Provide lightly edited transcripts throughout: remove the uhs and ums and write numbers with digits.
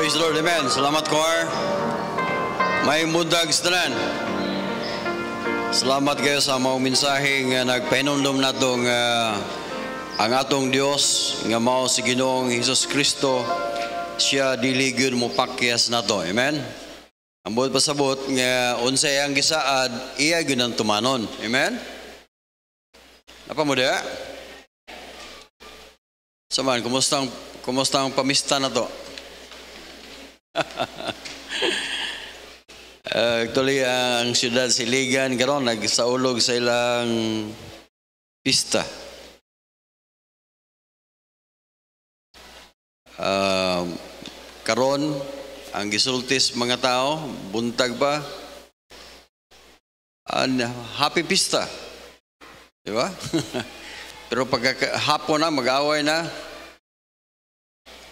Praise the Lord, amen. Salamat, choir. May mudag sa tanan. Salamat kayo sa mga mensahe nga nagpahinumdum natong ang atong Dios nga mao si Ginoong Hesus Kristo, siya dili gyud mo pakyas nato, amen. Ang buot pasabot nga unsay ang gisaad, iya gyud ang tumanon, amen. Apa mo dia? Saman, kumusta ang pamista na to? Actually, ang siyudad Siligan karon nagsaulog sa ilang pista. Karon ang gisultis mga tao, buntag pa, happy pista. Di ba? Pero pag hapon na, mag-away na,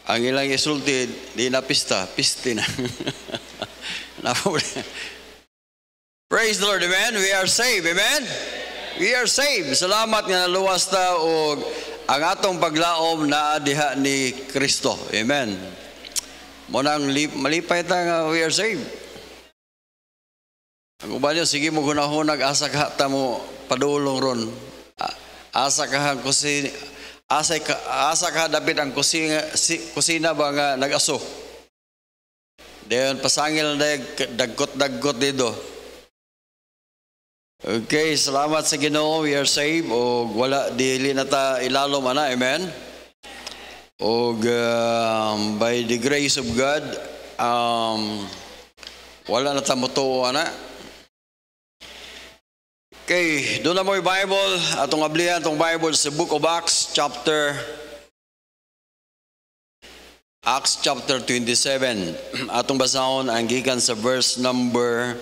ang ilang isulti, di na pista, piste na. Praise the Lord, amen? We are saved, amen? We are saved. Salamat nga naluwas ta o ang atong paglaom na diha ni Kristo, amen? Munang malipay ta nga we are saved. Ang uban nyo, sige mo hunahunag, asa ka ta mo padulong ron. Asa ka asa ka dapat ang kusina ba nga nag-aso. Dayon pasangil na dagkot dito. Okay, salamat sa Ginoo, we are saved o wala dili na ta ilalom ana, amen. O by the grace of God, wala na ta motuo ana. Okay, doon na mo yung Bible, atong ablihan itong Bible sa Book of Acts chapter 27. Atong basahon ang gikan sa verse number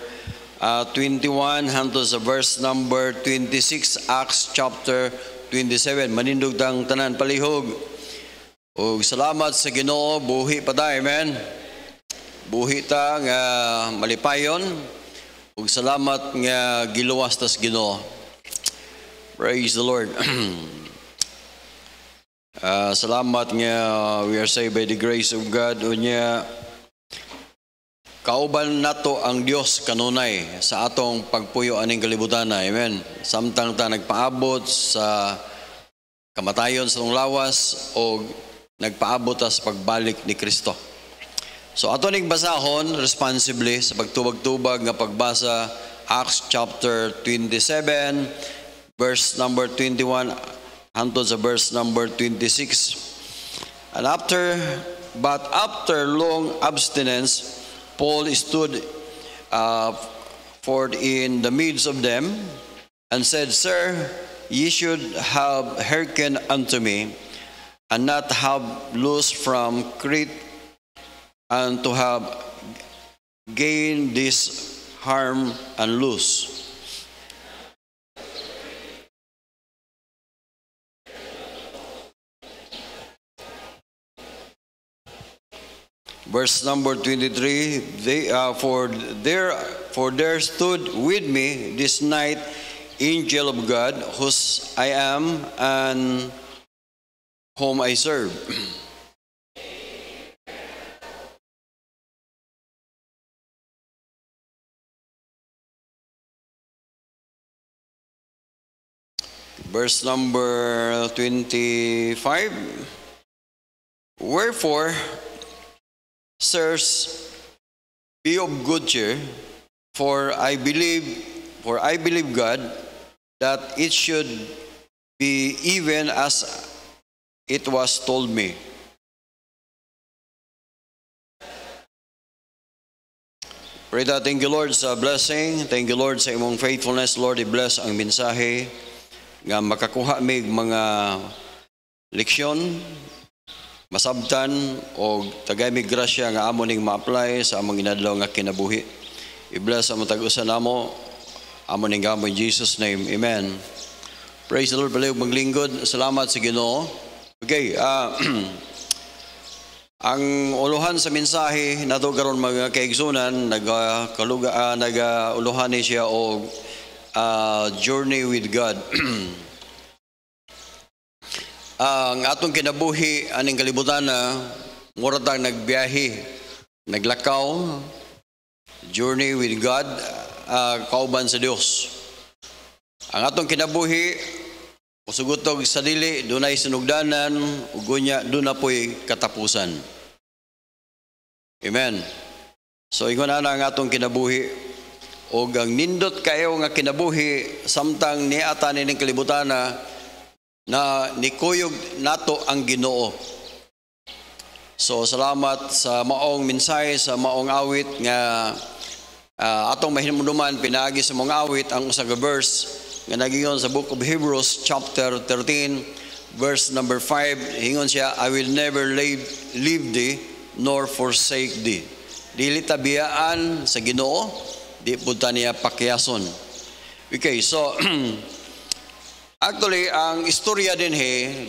21 hangtod sa verse number 26, Acts chapter 27. Manindog tang tanan palihog. O salamat sa Ginoo, buhi pa ta, amen. Buhi ta nga malipayon. Ug salamat nga giluwas tas Ginoo. Praise the Lord. Salamat nga we are saved by the grace of God. Unya kauban nato ang Dios kanunay sa atong pagpuyo aning kalibutan na. Amen. Samtang ta nagpaabot sa kamatayon sa atong lawas o nagpaabot sa pagbalik ni Kristo. So ato ning basahon responsibly sa pagtubag-tubag nga pagbasa Acts chapter 27 verse number 21 hangtod sa verse number 26. And after long abstinence, Paul stood forth in the midst of them and said, Sir, ye should have hearkened unto me, and not have loosed from Crete, and to have gained this harm and loss. Verse number 23, for there stood with me this night angel of God, whose I am and whom I serve. Verse number 25. Wherefore, sirs, be of good cheer, for I believe God, that it should be even as it was told me. Pray that. Thank you, Lord, sa blessing. Thank you, Lord, sa imong faithfulness. Lord, i-bless ang mensahe nga makakuha mig mga leksyon, masabtan o tagay mig grasya nga amo ning ma-apply sa among inadlaw nga kinabuhi. I-bless ang matag-usa namo, amo ning gamo in Jesus name, amen. Praise the Lord. Baliw maglingkod. Salamat sa Ginoo. Okay, ang uluhan sa mensahe nato karon mga kaigsunan, nag-uluhan ni siya og journey with God. Ang atong kinabuhi aning kalibutan na muratang nagbiyahe naglakaw, journey with God, kauban sa Dios. Ang atong kinabuhi, usugutog sa dili, dunay sinugdanan, ugunya, doon na po'y katapusan. Amen. So, ingon na ang atong kinabuhi, o ang nindot kayo nga kinabuhi, samtang niata nining kalibutan na nikuyog nato ang Ginoo. So, salamat sa maong mensahe, sa maong awit nga atong mahinumduman, pinagi sa mga awit ang usang verse nga nagingon sa Book of Hebrews chapter 13 verse number 5. Hingon siya, I will never leave thee nor forsake thee. Dili tabiyaan sa Ginoo, di punta niya pakyason. Okay, so actually ang istorya din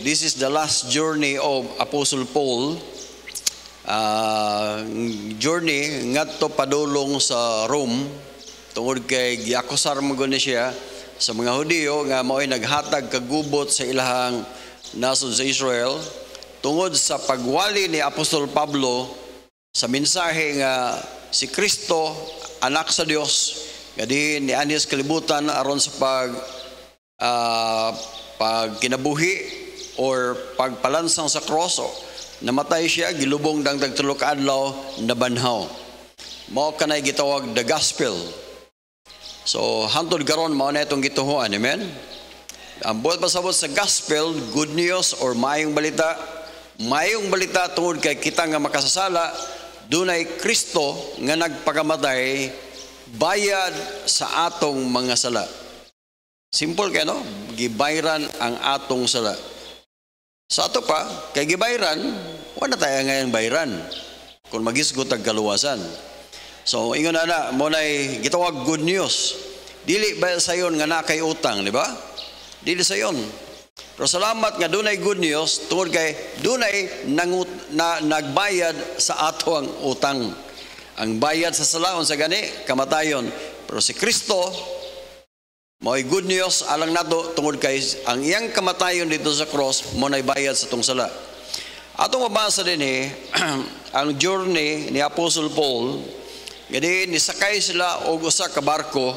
this is the last journey of Apostle Paul. Journey ngadto padulong sa Rome tungod kay giakusar mo gani siya sa mga Hudiyo nga mao'y naghatag kagubot sa ilahang nasod sa Israel tungod sa pagwali ni Apostol Pablo sa mensahe nga si Kristo anak sa Dios nga di ni anis kalibutan aron sa pagkinabuhi or pagpalansang sa cross. Namatay siya, gilubong dang tagtulok adlaw, nabanhaw. Mao kanay gitawag the gospel. So hantod karon mao na itong gituhuan, amen. Ang buot pasabot sa gospel, good news or maayong balita. Maayong balita tungod kay kita nga makasasala, dunay Kristo nga nagpakamatay bayad sa atong mga sala. Simple kay no? Gibayran ang atong sala. Sa ato pa, kay gibayran, wala tayo ngayong bayran kung magisgot ang kaluwasan. So, ingon na, muna'y gitawag good news. Dili ba sayon nga na kay utang, di ba? Dili sayon. Pero salamat nga dunay good news, tungod kay dunay nagbayad sa ato ang utang. Ang bayad sa salaon sa gani, kamatayon. Pero si Kristo, mao'y good news alang nato tungod kay ang iyang kamatayon dito sa cross mo na'y bayad sa tong sala. Atong mabasa din ang journey ni Apostle Paul. Gani nisakay sila og usa ka barko.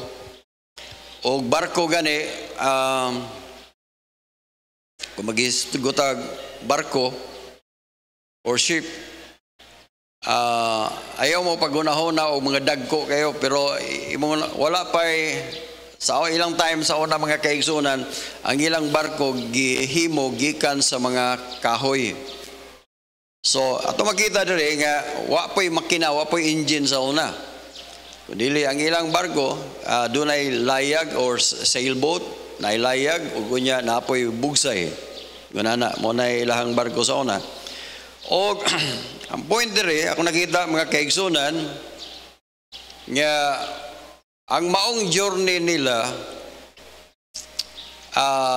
Og barko gani kung magistugotag barko or ship, ayaw mo pagunahon og mga dagko kayo, pero wala pa'y sa ilang time sa una mga kaigsunan, ang ilang barko gihimo gikan sa mga kahoy. So ato makita diri nga wa po'y makina, wa po'y engine sa una. Kundi ang ilang barko dunay layag or sailboat, nay layag ug unya napoy bugsay. Gunana mo nay ilahang barko sa una. O ang point diri ako nakita mga kaigsunan nga ang maong journey nila,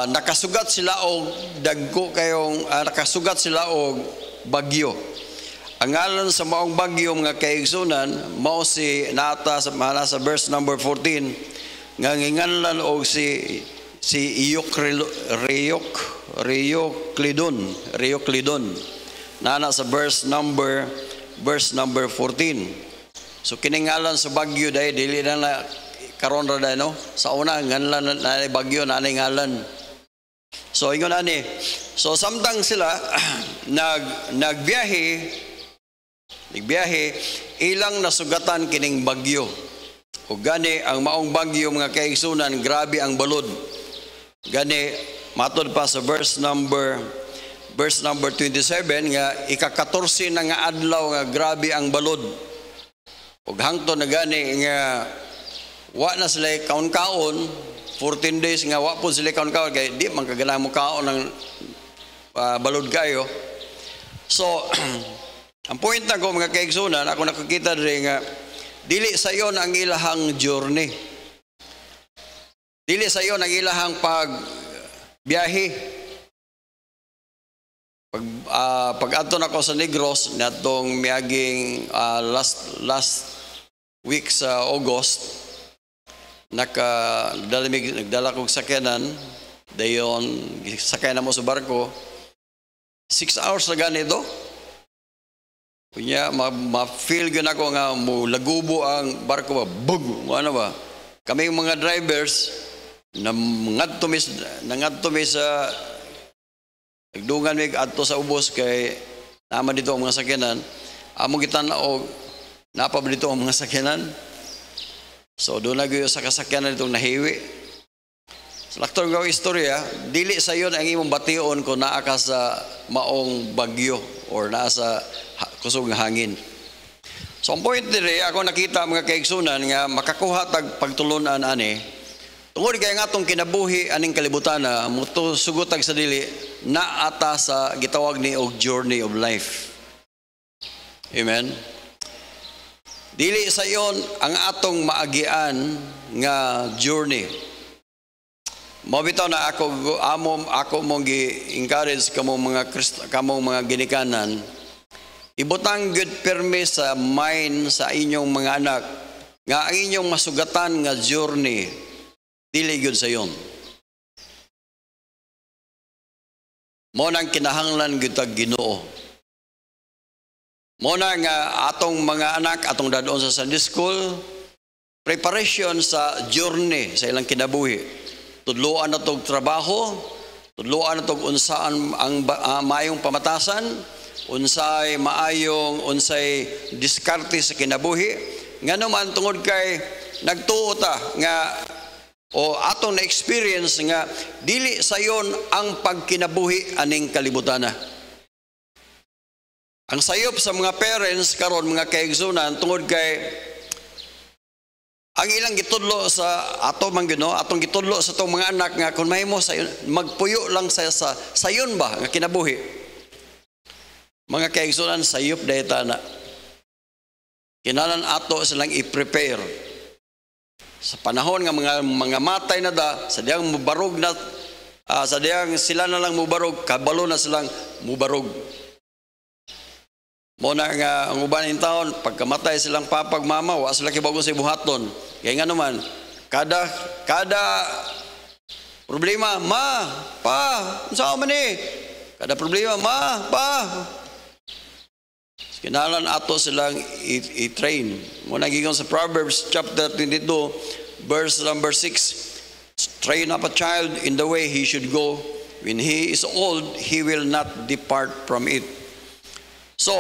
nakasugat sila og dagko kayong, nakasugat sila og bagyo. Ang ngalan sa maong bagyo mga kaigsunan, mao si nata sa verse number 14, nga nginganlan og si Reuclidon. Nana sa verse number 14. So kiningalan sa bagyo dahil dili na karon ra dahil no? Sa una nganlan na bagyo na ngalan. So ingon ani. So samtang sila nagbiyahe ilang nasugatan kining bagyo. O gani ang maong bagyo mga kaigsunan, grabe ang balod. Gani matod pa sa verse number 27 nga ika-14 na nga adlaw nga grabe ang balod. Ug hangtod na gani nga wa na sila kaon-kaon 14 days nga wa po sila kaon-kaon kay di man kaganahan mo kaon ng balod kayo. So ang point na ko mga kaigsunan, ako nakakita diri nga dili sayon ang ilahang journey, dili sayon ang ilahang pagbiyahe. Pag ato na ko sa Negros natong miaging last week sa August, nagdala kong sakyanan, dayon sakay na mo sa barko, 6 hours na ganito. Kunya, ma-feel yun ako nga mo lagubo ang barko ba, bug, ano ba? Kami mga drivers, nangadto mi sa nagdungan mi adto sa ubos kay naman dito ang mga sakyanan. Among gitan-og napa ba dito ang mga sakyanan? So doon na gyud sa kasakyanan itong nahiwi. Sa laktor gaw istorya, dili sa yon ang imong bation kung naa ka sa maong bagyo or naa sa kusog nga hangin. So ang point dire, ako nakita mga kaigsunan nga makakuha tag pagtulunan ani. Tungod kay nga atong kinabuhi aning kalibutan na muto sugotag sa dili na ata sa gitawag ni og journey of life. Amen. Dili sa yon ang atong maagian nga journey. Mabitaw na ako mong gi-encourage kamong mga ginikanan. Ibutang good perme sa mind sa inyong mga anak nga ang inyong masugatan nga journey dili gyud sa yon. Mo nang kinahanglan gyud tag Ginoo. Mo na nga atong mga anak atong dadon sa Sunday school preparation sa journey sa ilang kinabuhi. Tudloan na tog trabaho, tudloan na tog unsaan ang maayong pamatasan, unsay diskarte sa kinabuhi. Nganuman tungod kay nagtuo ta nga o atong na-experience nga dili sayon ang pagkinabuhi aning kalibutan na. Ang sayop sa mga parents karon mga kaigsunan tungod kay ang ilang gitudlo sa ato man Ginoo, atong gitudlo sa tong mga anak nga kun mahimo sayon magpuyo lang sa sayon ba nga kinabuhi. Mga kaigsunan sayop dayta na. Kinahanglan ato silang i-prepare. Sa panahon nga mga matay na da, sa diyang mubarog na, sa diyang sila na lang mubarog, kabalo na silang mubarog. Muna nga ang uban ng taon, pagkamatay silang papagmama, wa sila kibago sa buhaton. Kaya nga naman, kada problema, ma, pa, saan man eh? Kada problema, ma, pa. Kinahanglan ato silang i-train. Muna gigon sa Proverbs chapter 22, verse number 6. Train up a child in the way he should go. When he is old, he will not depart from it. So,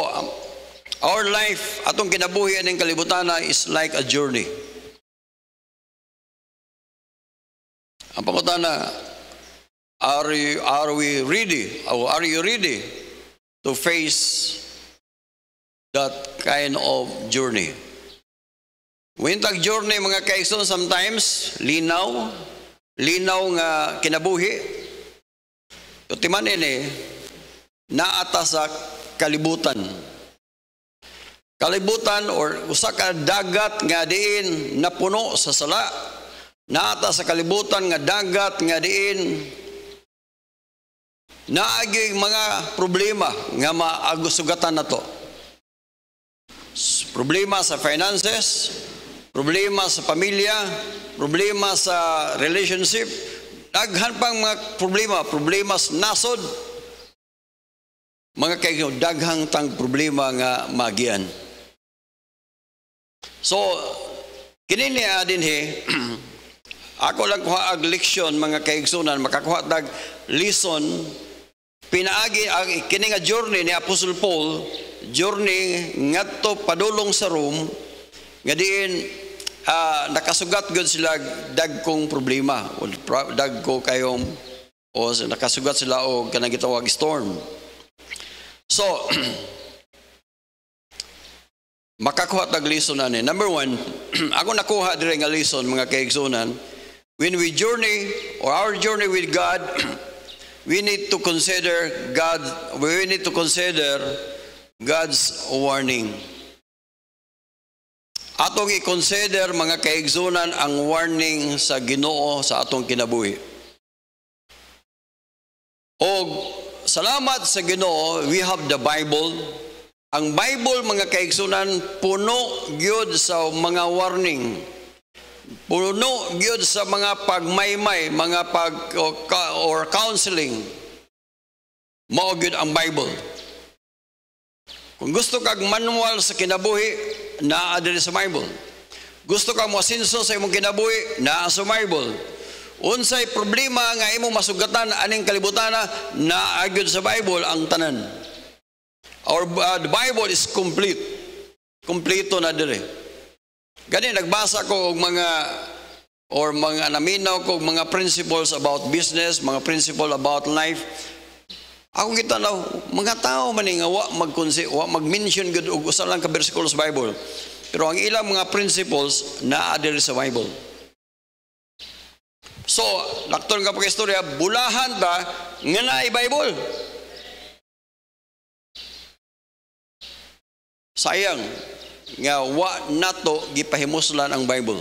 our life, atong kinabuhi ng kalibutan is like a journey. Ang pangutana, are we ready? Or are you ready to face that kind of journey? When tag journey mga kaigsoon, sometimes linaw nga kinabuhi. Utiman ini naata sa kalibutan. Kalibutan or usa ka dagat nga diin napuno sa sala. Naata sa kalibutan nga dagat nga diin naagi mga problema nga maagusugatan nato. Problema sa finances, problema sa pamilya, problema sa relationship, daghan pang mga problema sa nasod. Mga kaibigan, daghang tang problema nga magian. So, kinini din ako lang kuha ag leksyon mga kaigsunan, makakuha tag lesson pinaagi kini nga journey ni Apostle Paul, journey ngadto padulong sa Rome nga diin nakasugat gud sila dagkong problema o dagko kayong o nakasugat sila og kanang gitawag storm. So makakuha tag lesson ani. Number 1, ako nakuha dire nga lesson mga kaigsunan, when we journey or our journey with God, we need to consider God's warning. Atong i-consider mga kaigsunan ang warning sa Ginoo sa atong kinabuhi. O salamat sa Ginoo, we have the Bible. Ang Bible mga kaigsunan puno gyud sa mga warning. Puno gyud sa mga pagmaymay, mga or counseling. Mao gyud ang Bible. Kung gusto kag manual sa kinabuhi, naa diri sa Bible. Gusto kag moasinso sa imong kinabuhi, naa sa Bible. Unsay problema nga imong masugatan aning kalibutan, naa gyud sa Bible ang tanan. The Bible is complete. Kompleto na diri. Gani nagbasa ko og mga naminaw ko og mga principles about business, mga principle about life. Ako kita na, mga tao man nga wa mag-mention gud og usa lang ka bersikulo sa Bible. Pero ang ilang mga principles naa diri sa Bible. So, lakton ka pag-istorya, bulahan ta nga naay Bible. Sayang nga wa nato gipahimuslan ang Bible.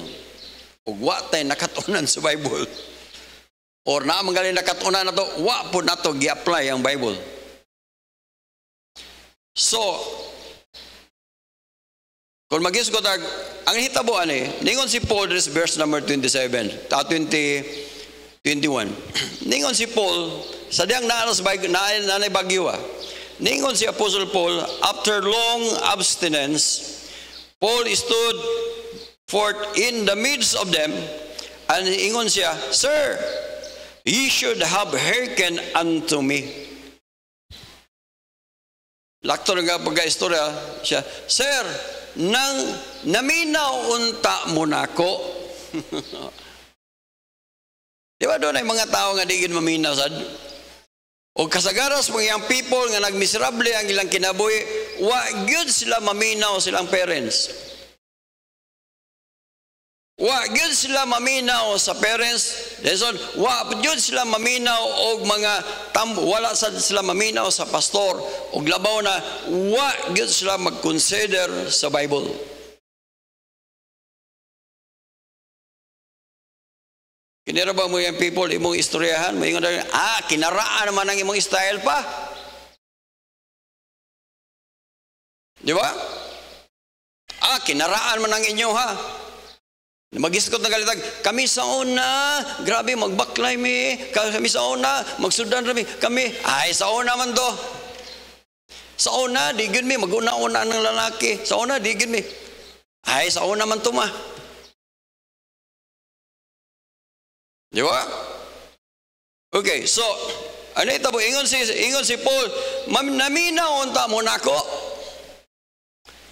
Ug wa tay nakatunan sa Bible. Or na magaling nakatunan na to, wa po na to gi-apply ang Bible. So, kung mag-isgot ang hitabuan ningon si Paul, verse number 27, 21. Ningon si Paul, sa diyang naalas nanay bagyo, ningon si Apostle Paul, after long abstinence, Paul stood forth in the midst of them, and ingon siya, Sir, ye should have hearkened unto me. Lakto nga pagka-istorya siya, Sir, naminaw unta mo nako. Di ba doon ay mga tao nga digid maminaw sad? O kasagaras mga young people nga nagmiserable ang ilang kinabuhi, wa gyud sila maminaw silang parents. Wa gyud sila maminaw sa parents, lesson, wa gyud sila maminaw og mga wala sad sila maminaw sa pastor og labaw na wa gyud sila mag-consider sa Bible. Kinira ba mo yung people imong istoryahan, mo ingon kinaraan naman ang imong style pa. Di ba? Kinaraan man ang inyo ha. Mag-iskot na galitag, kami sa una, grabe, magbaklay mi, kami sa una, magsudan rami, kami, sa una man to. Sa una, digid mi, mag-una-una ng lalaki. Sa una, digid mi. Sa una man to ma. Di ba? Okay, so, ano ito po, ingon si Paul, naminaw unta mo nako.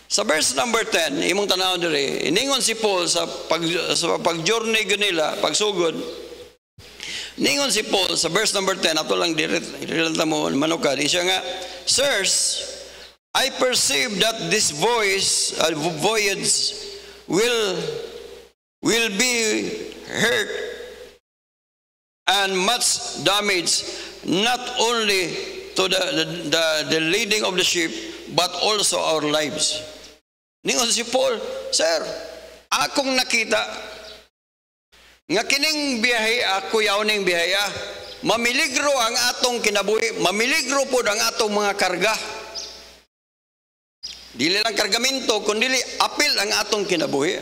Sa verse number 10, imong tanaw diri, iningon si Paul sa pag-journey nila, pagsugod. Ningon si Paul sa verse number 10, ato lang direlata mo manukad. Siya nga, Sirs, I perceive that this voyage will be hurt and much damage, not only to the leading of the ship, but also our lives. Ningon si Paul, Sir, akong nakita nga kining biyahe ako yaw ning biyaya, mamiligro ang atong kinabuhi, mamiligro po ang atong mga karga. Dili lang kargamento, kundi apil ang atong kinabuhi.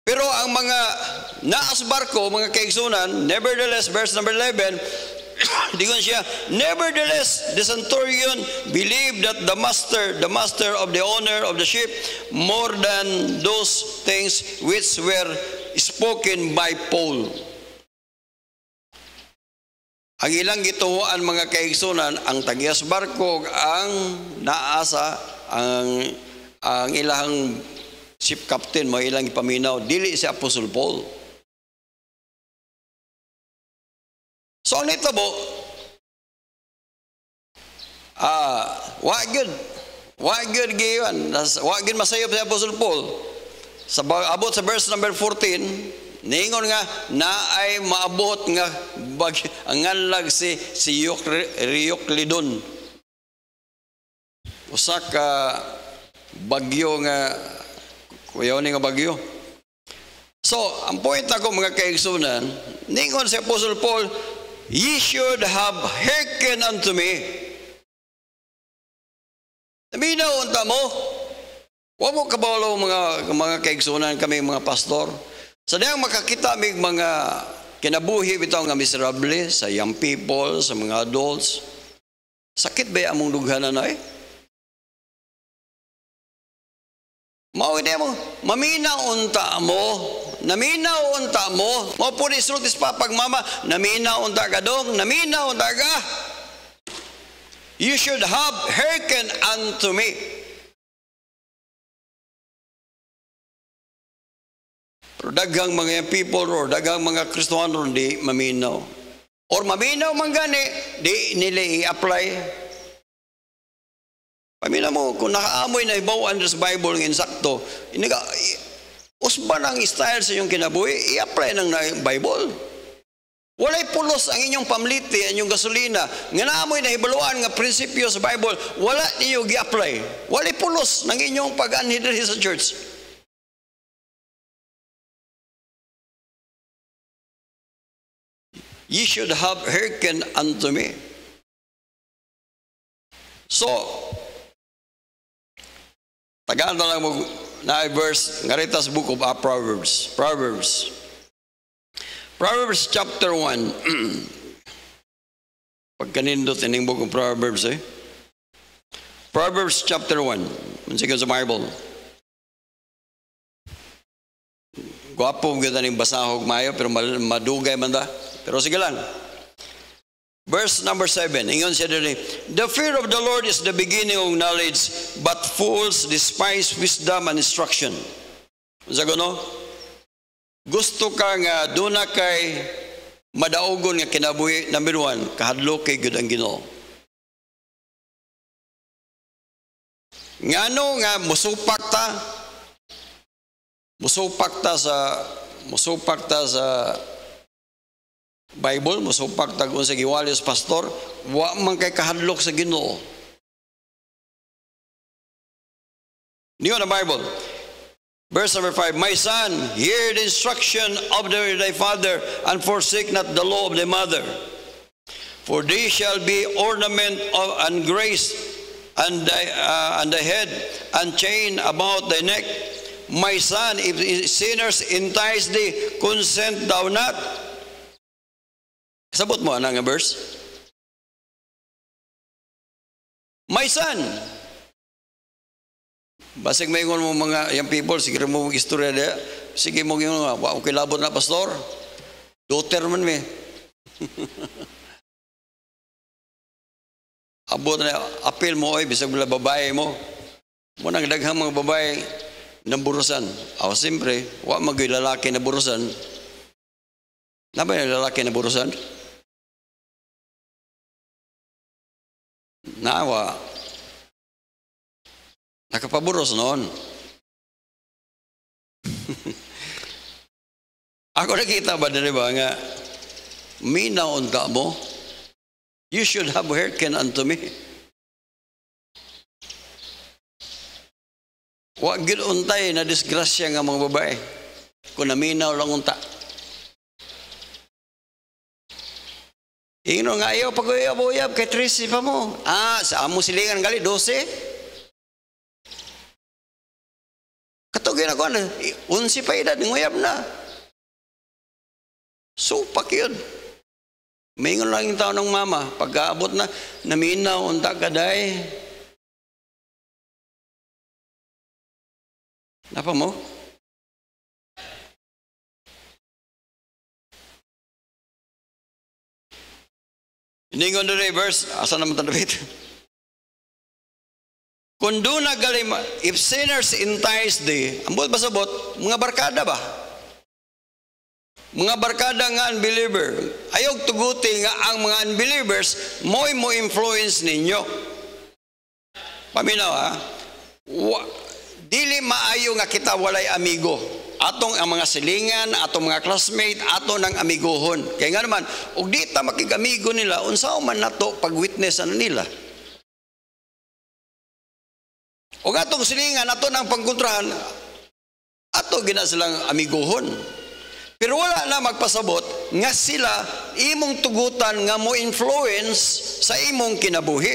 Pero ang mga naas barko, mga kaigsunan, nevertheless, verse number 11, Digon siya, nevertheless, the centurion believed that the master of the owner of the ship, more than those things which were spoken by Paul. Ang ilang gituhuan mga kaigsunan, ang tagias barko, ang naasa, ang ilang ship captain, mga ilang ipaminaw, dili si Apostle Paul. So ang nitabo, wagod giyon, wagod masayop si Apostle Paul. Abot sa verse number 14, ningon nga naay maabot nga ang ngalag si Euclidon. Usa ka bagyo nga kuyaw ni nga bagyo. So, ang point ako mga kaigsunan, ningon si Apostle Paul, ye should have hearkened unto me. Naminaw unta mo. Wa mo kabalo mga kaigsunan kami mga pastor. Sa diyang makakita mig mga kinabuhi bitaw nga miserable sa young people, sa mga adults. Sakit ba among dughanan na Mao hindi mo, maminaw unta mo, naminaw unta mo, mao po ni sultis pa pagmama, naminaw unta ka dong, naminaw unta ka. You should have hearken unto me. Pero daghang mga people or daghang mga Kristiyano di maminaw. Or maminaw man gani, di nila i-apply. Pamina mo, kung nakaamoy na ibawaan sa Bible ng insakto, usban ang style sa inyong kinabuhi, i-apply ng Bible. Walay pulos ang inyong pamliti, ang inyong gasolina. Nga naamoy na ibaluan nga prinsipyo sa Bible, wala niyo gi-apply. Walay pulos ng inyong pag-anhidri sa church. Ye should have hearkened unto me. So, tagaan na lang mo na verse nga rita sa book of Proverbs. Proverbs chapter 1. Pagkanindot ining book of Proverbs Proverbs chapter 1. Mansikan sa Bible. Gwapo ganda ning basahog mayo pero madugay man da. Pero sige lang. Verse number 7, ingon siya dili, the fear of the Lord is the beginning of knowledge, but fools despise wisdom and instruction. Unsa gono? Gusto ka nga duna kay madaogon nga kinabuhi, number 1, kahadlok kay gud ang Ginoo. Ngano nga musupak ta sa Bible, musupak tagon sa giwalis pastor, wa man kay kahadlok sa Ginoo. Niyo na Bible. Verse number 5, my son, hear the instruction of thy father, and forsake not the law of thy mother. For they shall be ornament and grace on thy head, and chain about thy neck. My son, if sinners entice thee, consent thou not. Sabot mo nga verse. My son. Basig may ingon mo mga young people, sige mo mong istorya niya. Sige mo yung wa okay labot na pastor. Daughter man me. Abot na appeal mo oy bisag wala babae mo. Mo nang daghang mga babae nang burusan. Aw siyempre, wa magay lalaki na burusan. Nabay na lalaki na burusan? Nawa. Nakapaburos noon. Ako nakita ba na ba nga, minaw unta mo, you should have hearkened unto me. Wa gid untay na disgrasya nga mga babae. Kung naminaw lang unta. Ino nga ayaw pag-uyab-uyab kay Tracy pa mo. Sa amo silingan gali 12. Katugin ako na, 11 pa edad, nguyab na. Supak yun. Maingon lang yung tao ng mama, pag-aabot na, naminaw, unta kaday. Napa mo? Iningon na reverse, asa naman tanapit? Kung doon nagaling, if sinners entice thee, ambot ba sabot? Mga barkada ba? Mga barkada nga unbeliever. Ayog tuguti nga ang mga unbelievers, mo influence ninyo. Paminaw dili maayo nga kita walay amigo. Atong ang mga silingan, atong mga classmate, ato ng amigohon. Kaya nga naman, ug di ta makigamigo nila, unsa man nato pag-witness nila. O atong silingan, ato ng pagkontrahan, ato gina silang amigohon. Pero wala na magpasabot nga sila imong tugutan nga mo influence sa imong kinabuhi.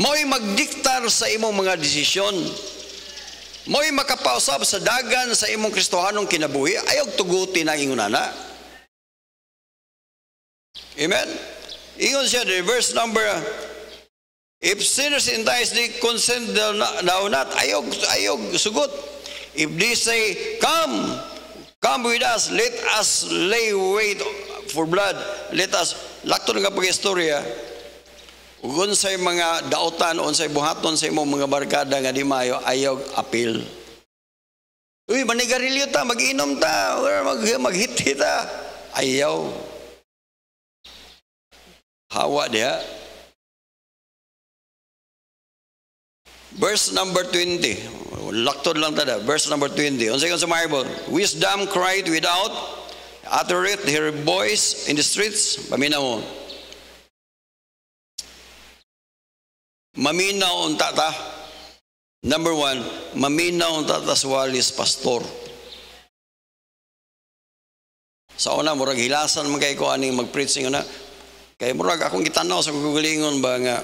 Mo'y magdiktar sa imong mga desisyon. Mo'y makapausap sa dagan sa imong Kristohanong kinabuhi, ayog tuguti na ingunana. Amen? Ingon siya, verse number If sinners entice thee, consent thou not. Ayog, sugot. If they say, come with us, let us lay wait for blood. Let us, lakto nga pag-istorya, unsay mga dautan, unsay buhaton sa imong mga barkada nga di mayo, ayog apil. Uy, manigarilyo ta, mag-inom ta, mag-hit-hit ta. Ayaw. Hawa diha. Verse number 20. Laktod lang tada. Verse number 20. Unsay sa Bible? Wisdom cried without, uttereth her voice in the streets. Paminaw mo. Maminaw ang tata. Number 1, maminaw ang tata sa walis pastor. Sa una, murag hilasan man kay ko aning mag-preaching na. Kaya murag akong gitanaw sa gugulingon ba nga,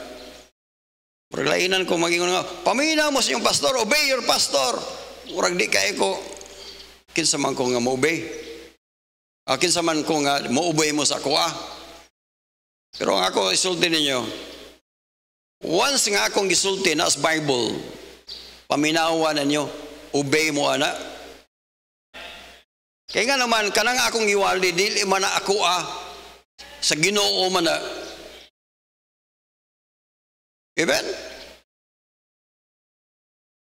murag lainan ko magingon nga, paminaw mo sa iyong pastor, obey your pastor. Murag di kaya ko, kinsa man ko nga mo-obey. Kinsa man ko nga mo-obey mo sa kuha. Pero ang ako isulti ninyo, once nga akong gisulti na sa Bible, paminawan ninyo, obey mo ana. Kaya nga naman, kanang akong iwali, dili man na ako sa Ginoo man na. Amen?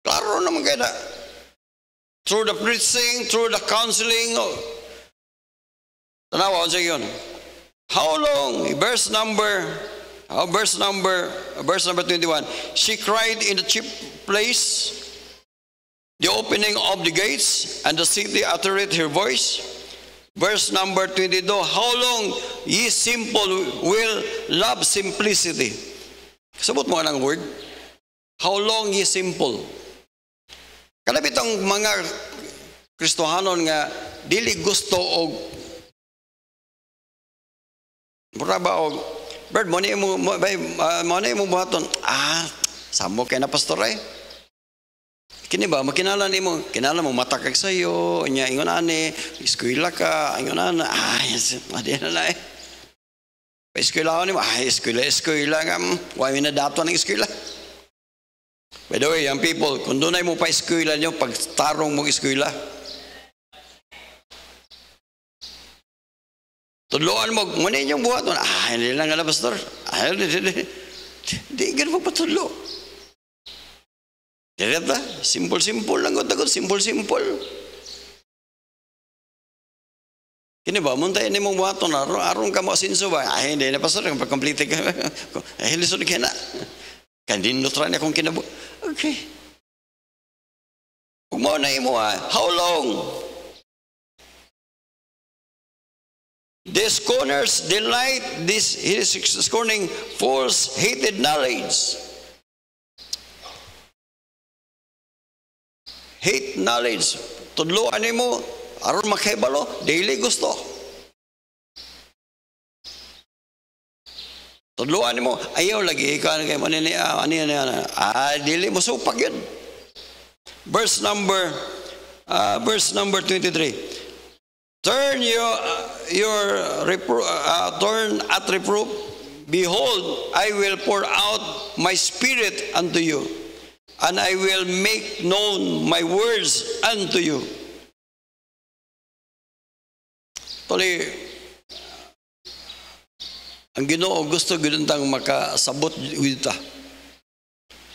Klaro naman kayo na. Through the preaching, through the counseling. Tanawa, sa yun. How long? Verse number 21. She cried in the chief place, the opening of the gates, and the city uttered her voice. Verse number 22. How long ye simple will love simplicity? Sabot mo anang word. How long ye simple? Kalapit ang mga Kristohanon nga dili gusto og muraba og Bird, mo mo buhaton. Samo kay na pastor ay. Kini ba makinala nimo, kinala mo matakag sa iyo, nya ingon ani, eskwela ka, ingon ana. Yes, adi na eh. Pa eskwela nimo, eskwela nga, wa mi na dato ng eskwela. By the way, young people, kung dunay mo pa eskwela nyo, pagtarong mo eskwela. Tudloan mo, muna inyong buhat mo. Hindi lang nga pastor. Di ganun mo patudlo. Direta, simple lang. Simple. Kini ba, muntay ni mong buhat mo na, arong ka mo asinso ba? Hindi na pastor, pag-complete ka. Lisod ka na. Kandinutran niya kung kinabu. Okay. Kung mo na imo how long? The scorners delight this, he is scorning false, hated knowledge. Hate knowledge. Tudloan mo, aron makahibalo, daily gusto. Tudloan mo, ayaw lagi, ikaw kay dili mo supag yun. Verse number 23. Turn turn at reproof. Behold, I will pour out my spirit unto you, and I will make known my words unto you. Tuli, ang Ginoo gusto gudantang makasabot with ta.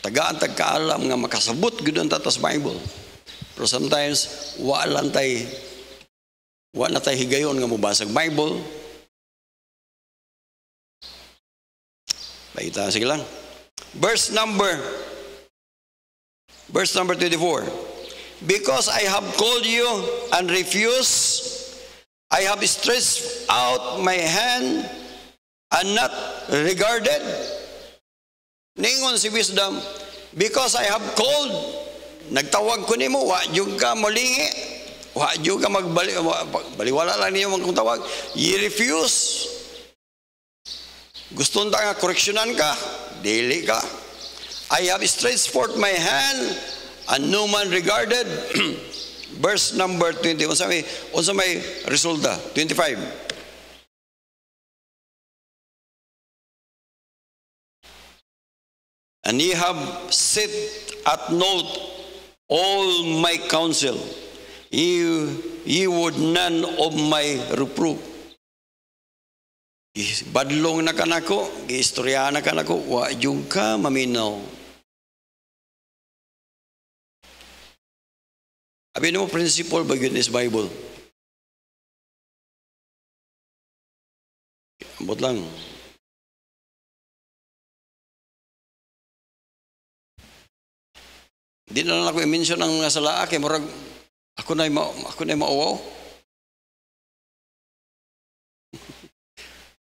Tagaan tagkaalam nga makasabot gudanta ta sa Bible. Pero sometimes wala na tayo higayon nga mubasag Bible. Baita, sige lang. Verse number 24. Because I have called you and refused, I have stretched out my hand and not regarded. Ningon si wisdom, because I have called, nagtawag ko nimo, wa jud ka molingi. Wa juga magbaliwala lang niyo kung tawag. You refuse. Gusto nta nga koreksyonan ka, dili ka. I have stretched forth my hand and no man regarded. Verse number 20. Unsa may resulta? 25. and ye have set at naught all my counsel. Ye would none of my reproof. Badlong na kanako, giistorya na kanako, wa jud ka maminaw. Abi mo principle ba yun is Bible? Ambot lang. Di na lang ako i-mention ang nasa laa kay murag ako na mauwaw.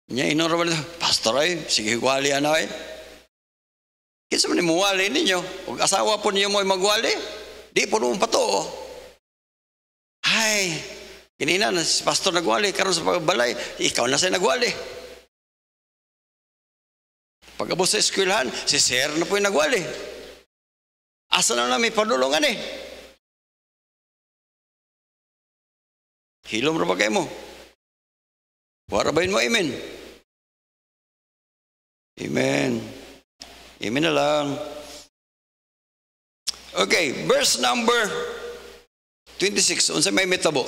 Nya inormal pastor ay sige wali ana ay. Kinsa man mo wali ninyo? Ug asawa po niyo mo magwali? Di po mo pato. Ay, kinina na si pastor nagwali karon sa pagbalay, ikaw na say nagwali. Pag-abot sa eskwelahan, si sir na po yung nagwali. Asa na may padulungan eh. Hilom ra ba kayo mo? Wara ba yun mo, amen? Amen. Amen na lang. Okay, verse number 26. Unsa may metabo?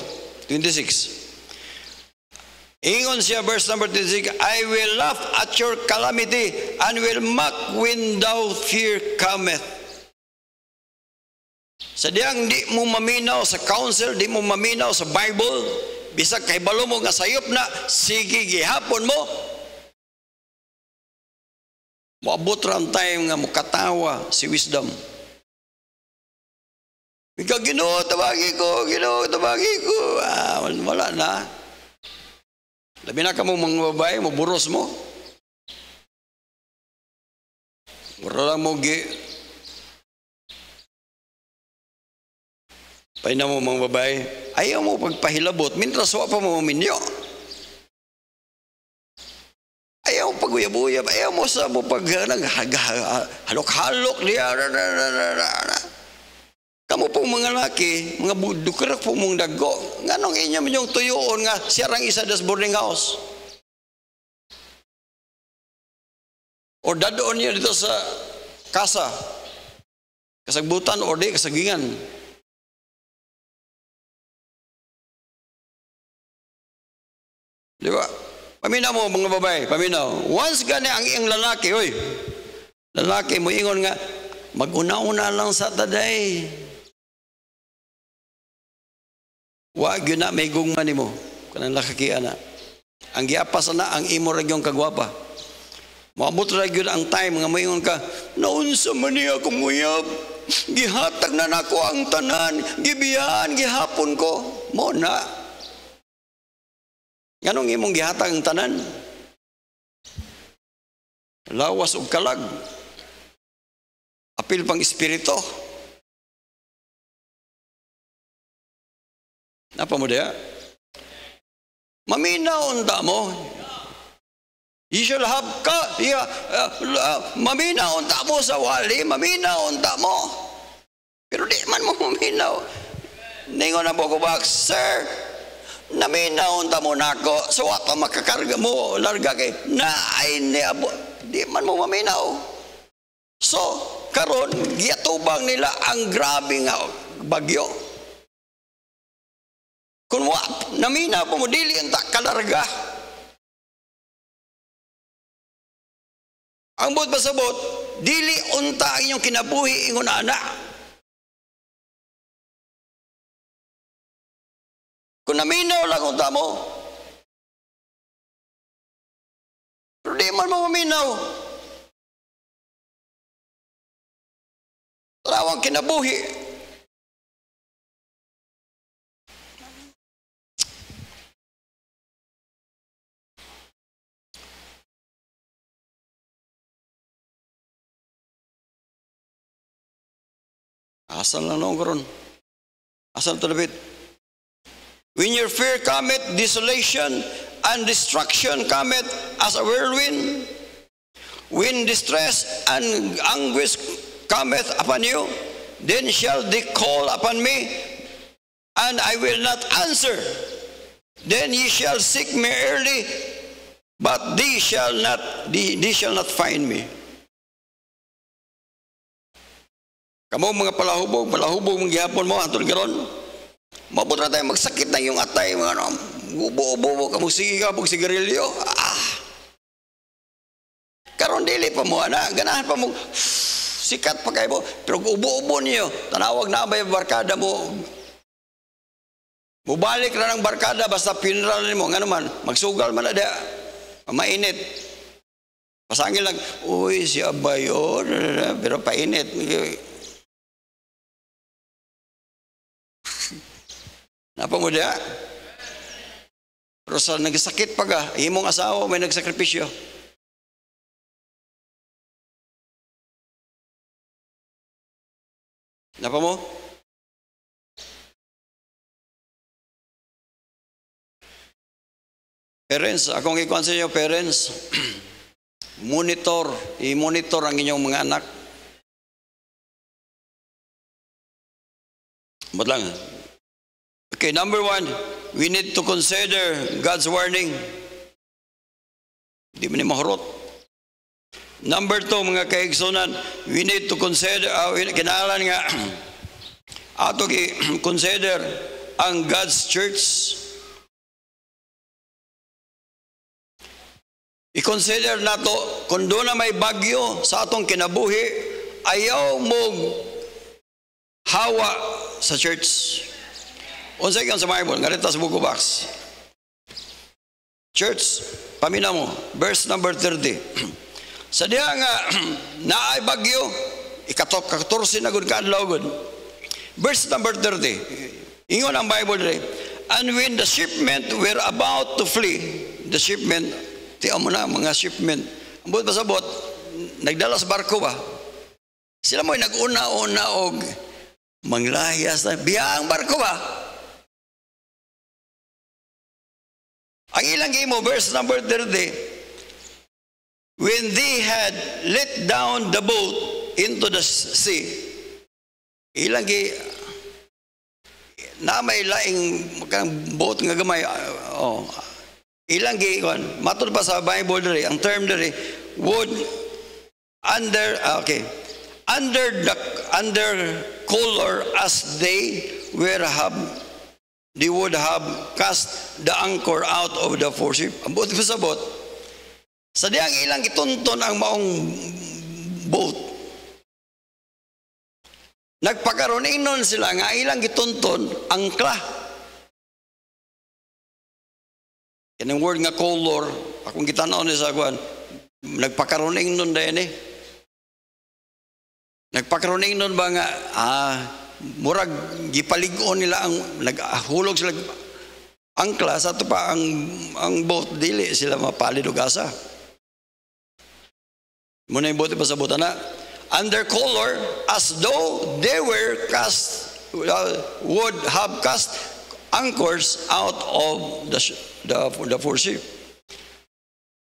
26. Ingon siya, verse number 26, I will laugh at your calamity and will mock when thou fear cometh. Sadyang di mo maminaw sa counsel, di mo maminaw sa Bible, bisag kay balo mo nga sayop na, sige gihapon mo. Moabot ram time nga mukatawa si wisdom. Ikaw, Ginoo, tabagi ko. Wala na. Labi na ka mo mga babae, maburos mo. Wala lang mo paina mo mga babae, ayaw mo pagpahilabot, mintras wa pa mo minyo. Ayaw mo paguyab-uyab, ayaw mo sa mo halok-halok niya. Kamu pong mga laki, mga budukrak po mong dago, nga nung inyo yung tuyoon nga siyarang isa das boarding house. O dadoon niya dito sa kasa, kasagbutan o di kasagingan. Di ba? Paminaw mo mga babae, paminaw. Once gani ang iyong lalaki, lalaki mo ingon nga, mag-una-una lang sa taday. Wag yun na may gungman mo. Kanang lakakian na. Ang giapas na, ang imo ragyong kagwapa. Maabot ragyong ang time, nga mayon ka, naunsa man niya akong uyab. Gihatag na nako ang tanan. Gibiyahan, gihapon ko. Mo na. Ganong imong gihatag ang tanan? Lawas o kalag. Apil pang espiritu. Napa mo diya? Maminaw unta mo. You shall have ka. Maminaw unta mo sa wali. Maminaw unta mo. Pero di man mo maminaw. Ningon na po ko ba, sir, naminaw unta mo nako. So apa makakarga mo. Larga kay naay ni abo. Di man mo maminaw. So, karon giyatubang nila ang grabe nga bagyo. Kung namina po mo, dili ang kalarga. Ang bot pasabot, dili unta ang inyong kinabuhi ingon ana. Kung naminaw lang unta mo, pero di man mo maminaw. Tarawang kinabuhi. Asal lang noong karon. Asal talabit. When your fear cometh, desolation and destruction cometh as a whirlwind. When distress and anguish cometh upon you, then shall they call upon me, and I will not answer. Then ye shall seek me early, but they shall not find me. Kamo mga palahubog mong gihapon mo antol karon. Mabot na tayo magsakit na yung atay, mga ano, ubo-ubo, kamusigi ka, pag sigarilyo. Karon dili pa mo, ganahan pa mo, sikat pa kayo mo, pero ubo-ubo niyo, tanawag na ba yung barkada mo, mubalik na ng barkada, basta funeral mo, nga naman, magsugal man na dia, mainit. Pasangil lang, uy, si Abayo, pero painit. Napa mo dia? Pero sa nagsakit pa ka, imong asawa may nagsakripisyo. Napa mo? Parents, akong ikuan sa inyo, parents, i-monitor ang inyong mga anak. Ba't lang? Okay, number 1, we need to consider God's warning. Hindi mo ni mahurot. Number 2, mga kaigsunan, we need to consider, kinahalan nga, ato consider ang God's church. I-consider nato, kung doon na may bagyo sa atong kinabuhi, ayaw mo hawa sa church. Unsay kang sa Bible, ngarita sa Book of Acts. Church, pamina mo, verse number 30. Sa diha nga, naay bagyo, 14 na gud kaadlaw gud. Verse number 30. Ingon ang Bible dire. And when the shipment were about to flee, the shipment, tiyan mo na mga shipment, ambot pa sabot, nagdala sa barko ba? Sila mo'y nag-una-una og manglayas na, biyang barko ba? Ang ilang imo, verse number 30, when they had let down the boat into the sea, ilang na may laing boat nga gamay, ilang matod pa sa Bible dere, ang term dere, would under color as they would have cast the anchor out of the foreship. Ang buot ko sabot, sa diyang ilang itunton ang maong boat. Nagpakaroon sila nga ilang itunton angkla. Yan ang word nga color, akong kitanaw ni sa kuan, nagpakaroon nun dahil Nagpakaroon nun ba nga, murag gipaligon nila ang naghulog sila angkla sa ito pa ang boat dili sila mapalid og asa. Muna yung boat pa sa buta na under color as though they were would have cast anchors out of the foreship.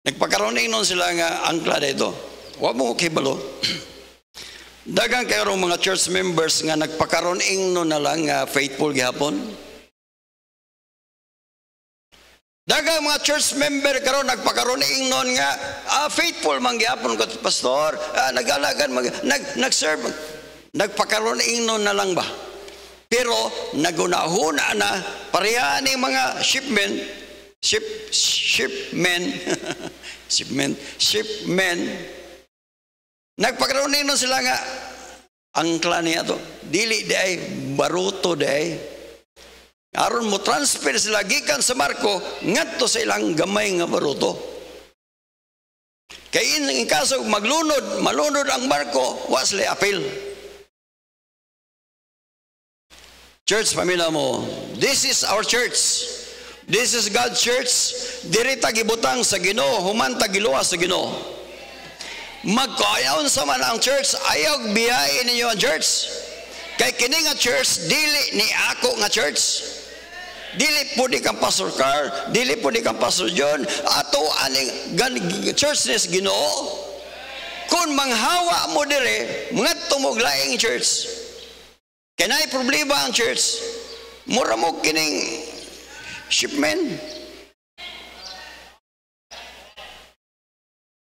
Nagpakaroon nun sila nga angkla dito. Wa mo kibalo. Dagang kayo mga church members nga nagpakaroon ingnon na lang faithful gihapon. Dagang mga church member karon nagpakaroon ingnon nga faithful man gihapon ko pastor, nagalagan nagserve, nagpakaroon ingnon na lang ba? Pero nagunahuna na pareha ning mga shipmen nagpakaroon nun sila nga angkla niya to dili day baruto day aron mo transfer sila gikan sa barko ngadto sa ilang gamay nga baruto kay in kaso malunod ang barko wa sila apil. Church, pamilya mo, this is our church. This is God's church. Diri ta gibutang sa Ginoo, human ta giluwas sa Ginoo. Magkayaon sa man ang church, ayaw biyain ninyo ang church. Kay kini nga church, dili ni ako nga church. Dili po di kang Pastor Carl, dili po di kang Pastor John, ato aning church nes Ginoo. Kung manghawa mo dire, mga tumuglaing church. Kanay problema ang church, mura mo kining shipmen.